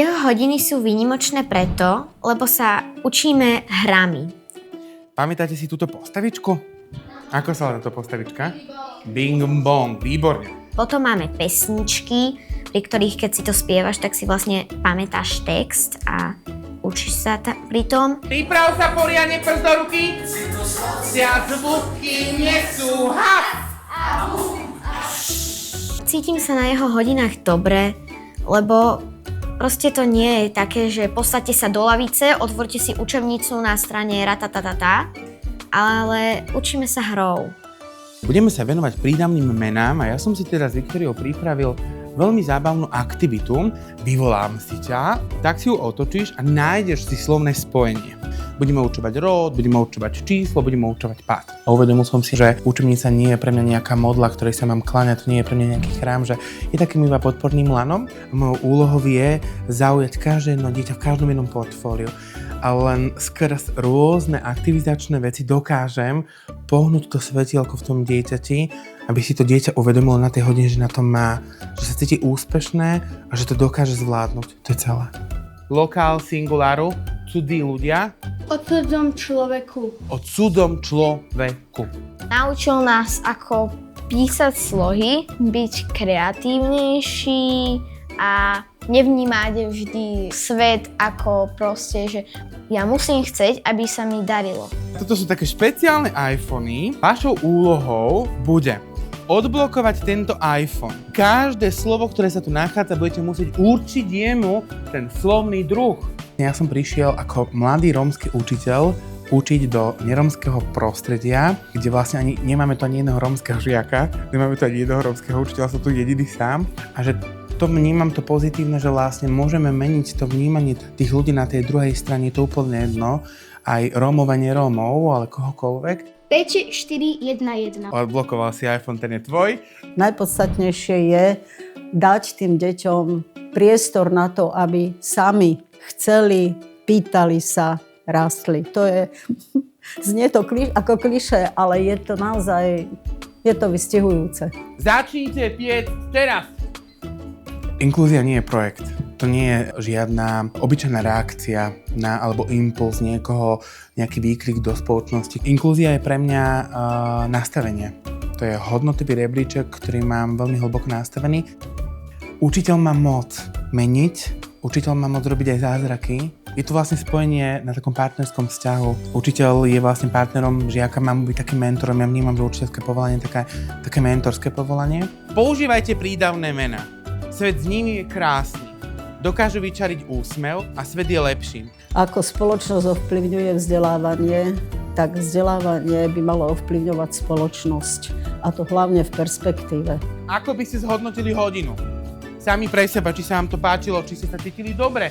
Jeho hodiny sú výnimočné preto, lebo sa učíme hrami. Pamätáte si túto postavičku? Ako sa volá táto postavička? Bing bong, výborne. Potom máme pesničky, pri ktorých keď si to spievaš, tak si vlastne pamätáš text a učíš sa pri tom. Priprav sa poriadne, prst do ruky. Sia zvuky nesú haf. Cítim sa na jeho hodinách dobre, lebo proste to nie je také, že postaďte sa do lavice, otvorte si učebnicu na strane ratatatata, ale učíme sa hrou. Budeme sa venovať prídavným menám a ja som si teda s Viktoriou pripravil veľmi zábavnú aktivitu. Vyvolám si ťa, tak si ju otočíš a nájdeš si slovné spojenie. Budeme učovať rod, budeme učovať číslo, budeme učovať pád. A uvedomil som si, že učebnica nie je pre mňa nejaká modla, ktorej sa mám kláňať, to nie je pre mňa nejaký chrám, že je takým iba podporným lanom. Mojou úlohou je zaujať každé jedno dieťa v každom jednom portfóliu. A len skrz rôzne aktivizačné veci dokážem pohnúť to svetielko v tom dieťati, aby si to dieťa uvedomilo na tej hodine, že na to má, že sa cíti úspešné a že to dokáže zvládnuť. To je celé. Lokál singuláru, cudzí ľudia. O cudzom človeku. O cudzom človeku. Naučil nás, ako písať slohy, byť kreatívnejší a nevnímať vždy svet ako proste, že ja musím chcieť, aby sa mi darilo. Toto sú také špeciálne iPhony. Vašou úlohou bude odblokovať tento iPhone. Každé slovo, ktoré sa tu nachádza, budete musieť určiť jemu ten slovný druh. Ja som prišiel ako mladý rómsky učiteľ učiť do neromského prostredia, kde vlastne ani nemáme tu ani jedného rómskeho žiaka, nemáme tu ani jedného rómskeho učiteľa, som tu jediný sám. A že to vnímam to pozitívne, že vlastne môžeme meniť to vnímanie tých ľudí na tej druhej strane, je to úplne jedno, aj Rómov a nerómov, ale kohokoľvek. 5, 4, 1, 1. Odblokoval si iPhone, ten je tvoj. Najpodstatnejšie je dať tým deťom priestor na to, aby sami chceli, pýtali sa, rástli. To je, znie to ako klišé, ale je to naozaj, je to vystihujúce. Začnite piec teraz! Inklúzia nie je projekt. To nie je žiadna obyčajná reakcia na, alebo impuls niekoho, nejaký výkrik do spoločnosti. Inklúzia je pre mňa nastavenie. To je hodnotový rebríček, ktorý mám veľmi hlboko nastavený. Učiteľ má moc meniť, učiteľ má moc robiť aj zázraky. Je tu vlastne spojenie na takom partnerskom vzťahu. Učiteľ je vlastne partnerom žiaka, mám byť takým mentorom. Ja vnímam, že učiteľské povolanie je také mentorské povolanie. Používajte prídavné mená. Svet s nimi je krásny. Dokážu vyčariť úsmev a svet je lepší. Ako spoločnosť ovplyvňuje vzdelávanie, tak vzdelávanie by malo ovplyvňovať spoločnosť. A to hlavne v perspektíve. Ako by ste zhodnotili hodinu? Sami pre seba, či sa vám to páčilo, či ste sa cítili dobre.